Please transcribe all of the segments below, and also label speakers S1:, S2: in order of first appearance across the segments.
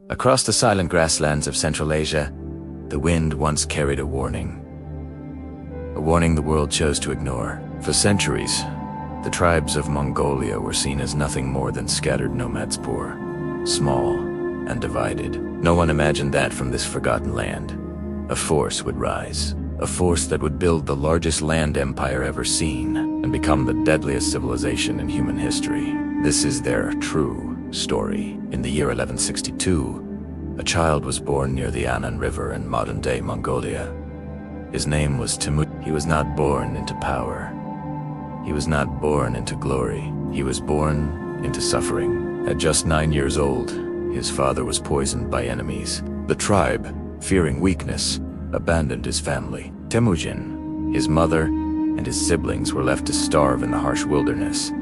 S1: Across the silent grasslands of Central Asia, the wind once carried a warning. A warning the world chose to ignore. For centuries, the tribes of Mongolia were seen as nothing more than scattered nomads, poor, small, and divided. No one imagined that from this forgotten land, a force would rise. A force that would build the largest land empire ever seen and become the deadliest civilization in human history. This is their true story. In the year 1162, a child was born near the Anan River in modern-day Mongolia. His name was Temüjin. He was not born into power. He was not born into glory. He was born into suffering. At just 9 years old, his father was poisoned by enemies. The tribe, fearing weakness, abandoned his family. Temüjin, his mother, and his siblings were left to starve in the harsh wilderness.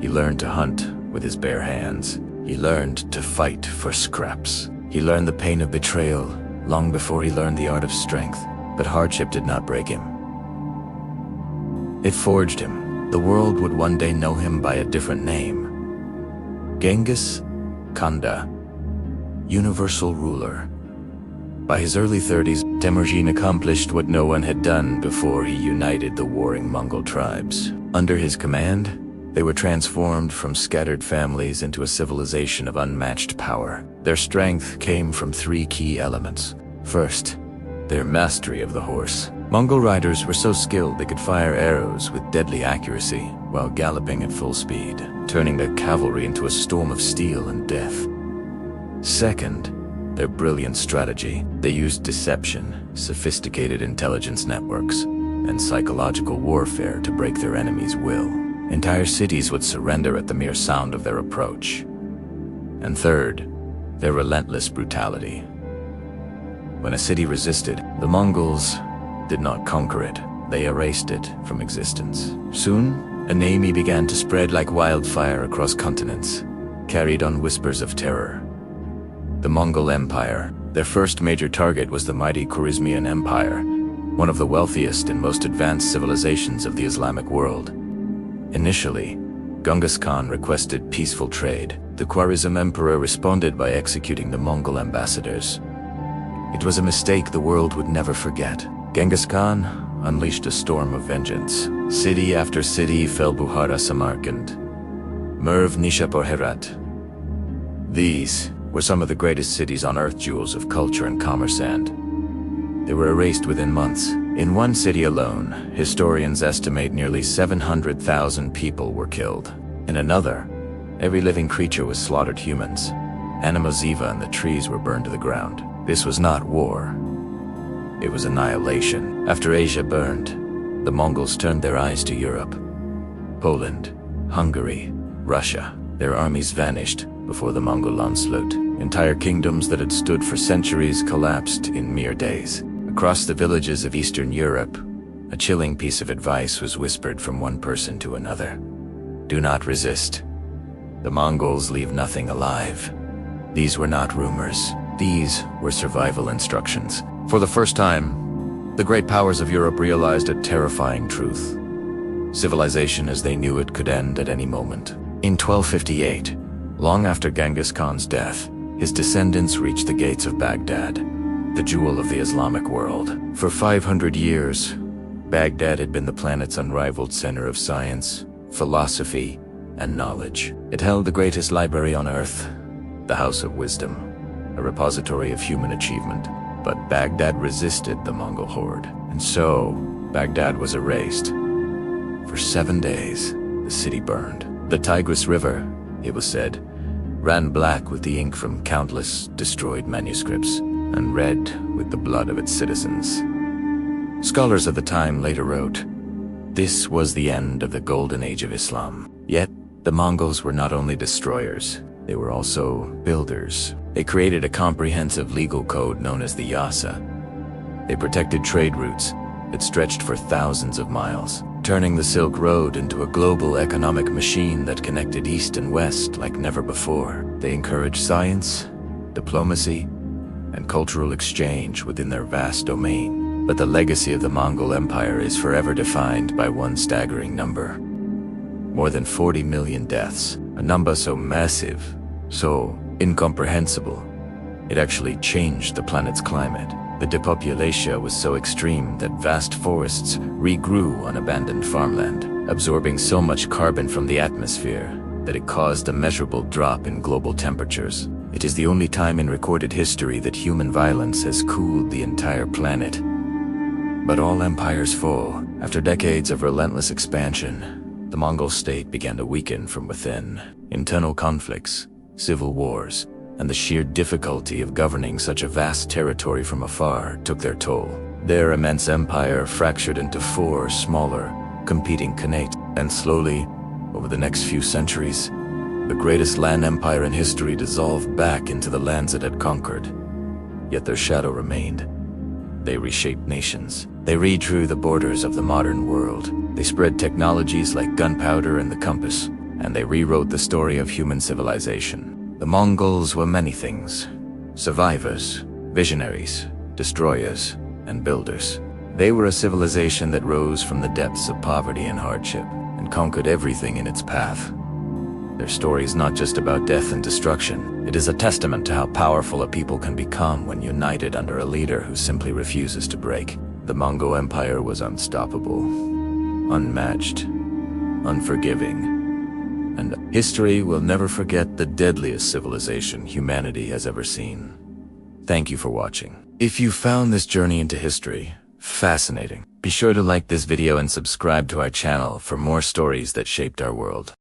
S1: He learned to hunt with his bare hands. He learned to fight for scraps. He learned the pain of betrayal long before he learned the art of strength. But hardship did not break him. It forged him. The world would one day know him by a different name. Genghis Khan, universal ruler. By his early 30s, Temüjin accomplished what no one had done before he united the warring Mongol tribes. Under his command, they were transformed from scattered families into a civilization of unmatched power. Their strength came from three key elements. First, their mastery of the horse. Mongol riders were so skilled they could fire arrows with deadly accuracy while galloping at full speed, turning their cavalry into a storm of steel and death. Second, their brilliant strategy. They used deception, sophisticated intelligence networks, and psychological warfare to break their enemies' will. Entire cities would surrender at the mere sound of their approach. And third, their relentless brutality. When a city resisted, the Mongols did not conquer it. They erased it from existence. Soon, a name began to spread like wildfire across continents, carried on whispers of terror. The Mongol Empire. Their first major target was the mighty Khwarezmian Empire, one of the wealthiest and most advanced civilizations of the Islamic world. Initially, Genghis Khan requested peaceful trade. The Khwarezm Emperor responded by executing the Mongol ambassadors. It was a mistake the world would never forget. Genghis Khan unleashed a storm of vengeance. City after city fell: Bukhara, Samarkand, Merv, Nishapur, Herat. These were some of the greatest cities on earth, jewels of culture and commerce, and they were erased within months. In one city alone, historians estimate nearly 700,000 people were killed. In another, every living creature was slaughtered. Humans, animals, and the trees were burned to the ground. This was not war. It was annihilation. After Asia burned, the Mongols turned their eyes to Europe. Poland, Hungary, Russia. Their armies vanished before the Mongol onslaught. Entire kingdoms that had stood for centuries collapsed in mere days. Across the villages of Eastern Europe, a chilling piece of advice was whispered from one person to another. Do not resist. The Mongols leave nothing alive. These were not rumors. These were survival instructions. For the first time, the great powers of Europe realized a terrifying truth. Civilization as they knew it could end at any moment. In 1258, long after Genghis Khan's death, his descendants reached the gates of Baghdad, the jewel of the Islamic world. For 500 years, Baghdad had been the planet's unrivaled center of science, philosophy, and knowledge. It held the greatest library on earth, the House of Wisdom, a repository of human achievement. But Baghdad resisted the Mongol horde, and so Baghdad was erased. For 7 days, the city burned. The Tigris River, it was said, ran black with the ink from countless destroyed manuscripts, and red with the blood of its citizens. Scholars of the time later wrote, this was the end of the golden age of Islam. Yet, the Mongols were not only destroyers, they were also builders. They created a comprehensive legal code known as the Yasa. They protected trade routes that stretched for thousands of miles, turning the Silk Road into a global economic machine that connected East and West like never before. They encouraged science, diplomacy, and cultural exchange within their vast domain. But the legacy of the Mongol Empire is forever defined by one staggering number. More than 40 million deaths, a number so massive, so incomprehensible, It actually changed the planet's climate. The depopulation was so extreme that vast forests regrew on abandoned farmland, absorbing so much carbon from the atmosphere that it caused a measurable drop in global temperatures. It is the only time in recorded history that human violence has cooled the entire planet. But all empires fall. After decades of relentless expansion, the Mongol state began to weaken from within. Internal conflicts, civil wars, and the sheer difficulty of governing such a vast territory from afar took their toll. Their immense empire fractured into 4 smaller, competing khanates, and slowly, over the next few centuries, the greatest land empire in history dissolved back into the lands it had conquered. Yet their shadow remained. They reshaped nations. They redrew the borders of the modern world. They spread technologies like gunpowder and the compass, and they rewrote the story of human civilization. The Mongols were many things: survivors, visionaries, destroyers, and builders. They were a civilization that rose from the depths of poverty and hardship, and conquered everything in its path. Their story is not just about death and destruction. It is a testament to how powerful a people can become when united under a leader who simply refuses to break. The Mongol Empire was unstoppable, unmatched, unforgiving, and history will never forget the deadliest civilization humanity has ever seen. Thank you for watching. If you found this journey into history fascinating, be sure to like this video and subscribe to our channel for more stories that shaped our world.